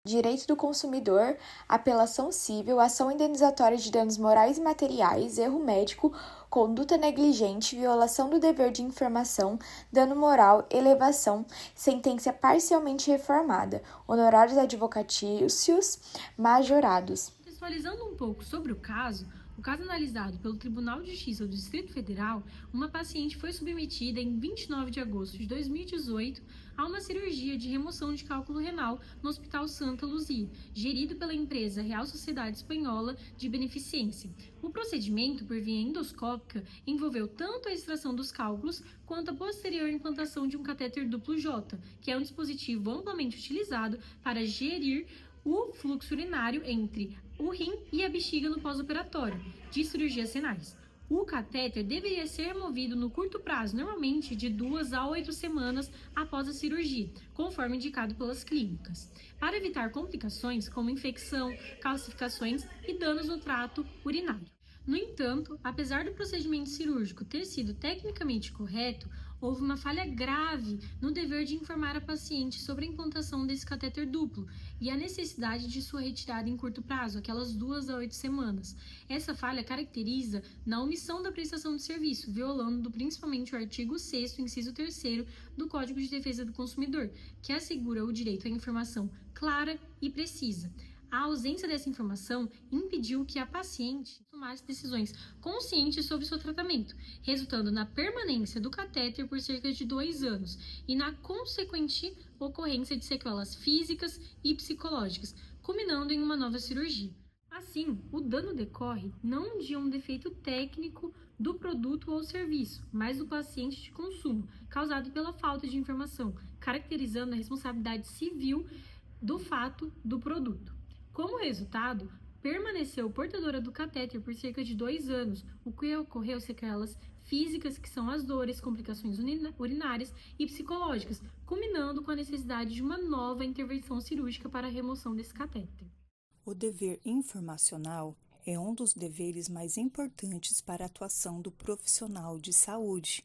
Direito do consumidor, apelação civil, ação indenizatória de danos morais e materiais, erro médico, conduta negligente, violação do dever de informação, dano moral, elevação, sentença parcialmente reformada, honorários advocatícios, majorados. Contextualizando um pouco sobre o caso analisado pelo Tribunal de Justiça do Distrito Federal, uma paciente foi submetida em 29 de agosto de 2018 a uma cirurgia de remoção de cálculo renal no Hospital Santa Luzia, gerido pela empresa Real Sociedade Espanhola de Beneficência. O procedimento, por via endoscópica, envolveu tanto a extração dos cálculos quanto a posterior implantação de um catéter duplo J, que é um dispositivo amplamente utilizado para gerir o fluxo urinário entre o rim e a bexiga no pós-operatório de cirurgias renais. O catéter deveria ser removido no curto prazo, normalmente de 2 a 8 semanas após a cirurgia, conforme indicado pelas clínicas, para evitar complicações como infecção, calcificações e danos no trato urinário. No entanto, apesar do procedimento cirúrgico ter sido tecnicamente correto, houve uma falha grave no dever de informar a paciente sobre a implantação desse catéter duplo e a necessidade de sua retirada em curto prazo, aquelas 2 a 8 semanas. Essa falha caracteriza na omissão da prestação de serviço, violando principalmente o artigo 6º, inciso 3º do Código de Defesa do Consumidor, que assegura o direito à informação clara e precisa. A ausência dessa informação impediu que a paciente tomasse decisões conscientes sobre seu tratamento, resultando na permanência do catéter por cerca de 2 anos e na consequente ocorrência de sequelas físicas e psicológicas, culminando em uma nova cirurgia. Assim, o dano decorre não de um defeito técnico do produto ou serviço, mas do paciente de consumo, causado pela falta de informação, caracterizando a responsabilidade civil do fato do produto. Como resultado, permaneceu portadora do catéter por cerca de 2 anos, o que ocorreu sequelas físicas, que são as dores, complicações urinárias e psicológicas, culminando com a necessidade de uma nova intervenção cirúrgica para a remoção desse catéter. O dever informacional é um dos deveres mais importantes para a atuação do profissional de saúde,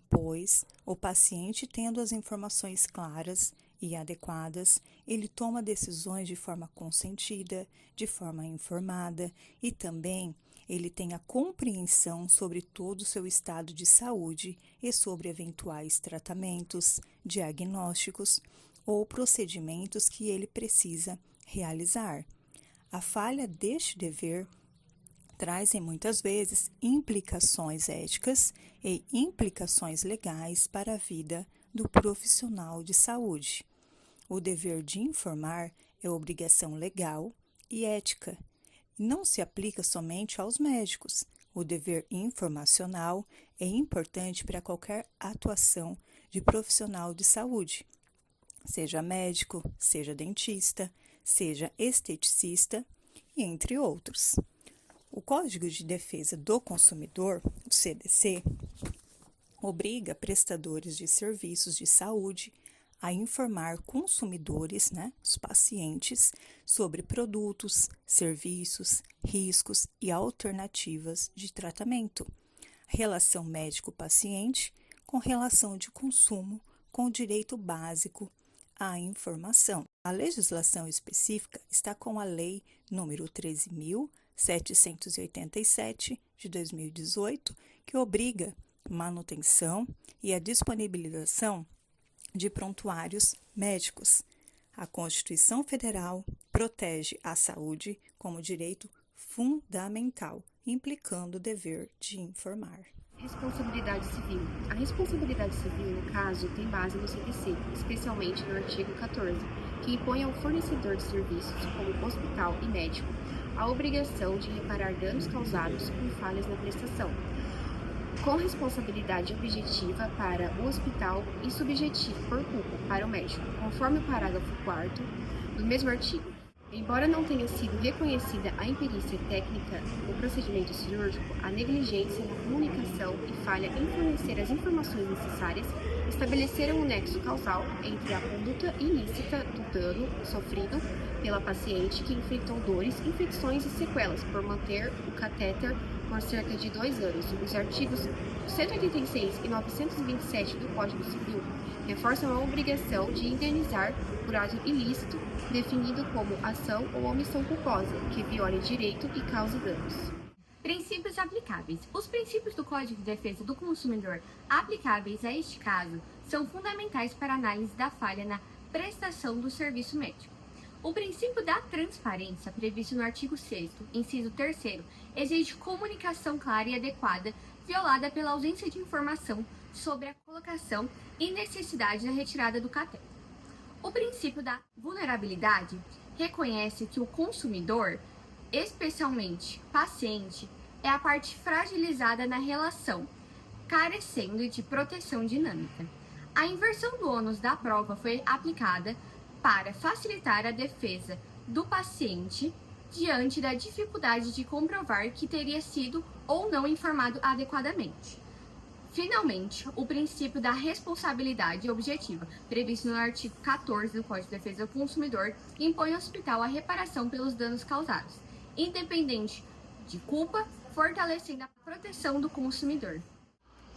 pois o paciente, tendo as informações claras e adequadas, ele toma decisões de forma consentida, de forma informada e também ele tem a compreensão sobre todo o seu estado de saúde e sobre eventuais tratamentos, diagnósticos ou procedimentos que ele precisa realizar. A falha deste dever trazem muitas vezes implicações éticas e implicações legais para a vida do profissional de saúde. O dever de informar é obrigação legal e ética, e não se aplica somente aos médicos. O dever informacional é importante para qualquer atuação de profissional de saúde, seja médico, seja dentista, seja esteticista, entre outros. O Código de Defesa do Consumidor, o CDC, obriga prestadores de serviços de saúde a informar consumidores, os pacientes, sobre produtos, serviços, riscos e alternativas de tratamento, relação médico-paciente com relação de consumo com o direito básico à informação. A legislação específica está com a Lei número 13.787 de 2018, que obriga manutenção e a disponibilização de prontuários médicos. A Constituição Federal protege a saúde como direito fundamental, implicando o dever de informar. Responsabilidade civil. A responsabilidade civil, no caso, tem base no CDC, especialmente no artigo 14, que impõe ao fornecedor de serviços, como hospital e médico, a obrigação de reparar danos causados por falhas na prestação, com responsabilidade objetiva para o hospital e subjetiva por culpa para o médico, conforme o parágrafo 4º do mesmo artigo. Embora não tenha sido reconhecida a imperícia técnica no procedimento cirúrgico, a negligência na comunicação e falha em fornecer as informações necessárias estabeleceram um nexo causal entre a conduta ilícita do dano sofrido pela paciente, que enfrentou dores, infecções e sequelas por manter o catéter por cerca de 2 anos. Os artigos 186 e 927 do Código Civil reforçam a obrigação de indenizar por configurado ilícito, definido como ação ou omissão culposa, que viole direito e cause danos. Princípios aplicáveis. Os princípios do Código de Defesa do Consumidor aplicáveis a este caso são fundamentais para a análise da falha na prestação do serviço médico. O princípio da transparência, previsto no artigo 6º, inciso 3º, exige comunicação clara e adequada, violada pela ausência de informação sobre a colocação e necessidade da retirada do catéter. O princípio da vulnerabilidade reconhece que o consumidor, especialmente paciente, é a parte fragilizada na relação, carecendo de proteção dinâmica. A inversão do ônus da prova foi aplicada para facilitar a defesa do paciente diante da dificuldade de comprovar que teria sido ou não informado adequadamente. Finalmente, o princípio da responsabilidade objetiva, previsto no artigo 14 do Código de Defesa do Consumidor, impõe ao hospital a reparação pelos danos causados, independente de culpa, fortalecendo a proteção do consumidor.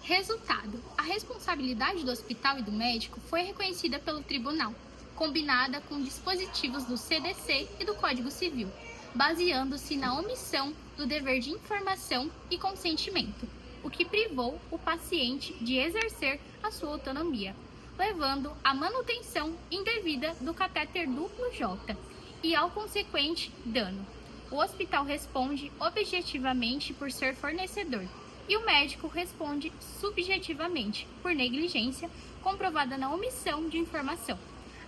Resultado: a responsabilidade do hospital e do médico foi reconhecida pelo tribunal, combinada com dispositivos do CDC e do Código Civil, baseando-se na omissão do dever de informação e consentimento, o que privou o paciente de exercer a sua autonomia, levando à manutenção indevida do catéter duplo J e ao consequente dano. O hospital responde objetivamente por ser fornecedor e o médico responde subjetivamente por negligência comprovada na omissão de informação.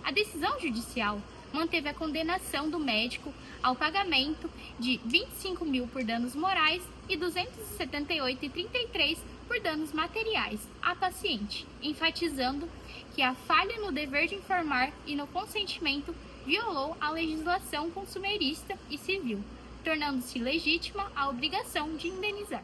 A decisão judicial manteve a condenação do médico ao pagamento de R$ 25.000 por danos morais e R$ 278,33 por danos materiais à paciente, enfatizando que a falha no dever de informar e no consentimento violou a legislação consumerista e civil, tornando-se legítima a obrigação de indenizar.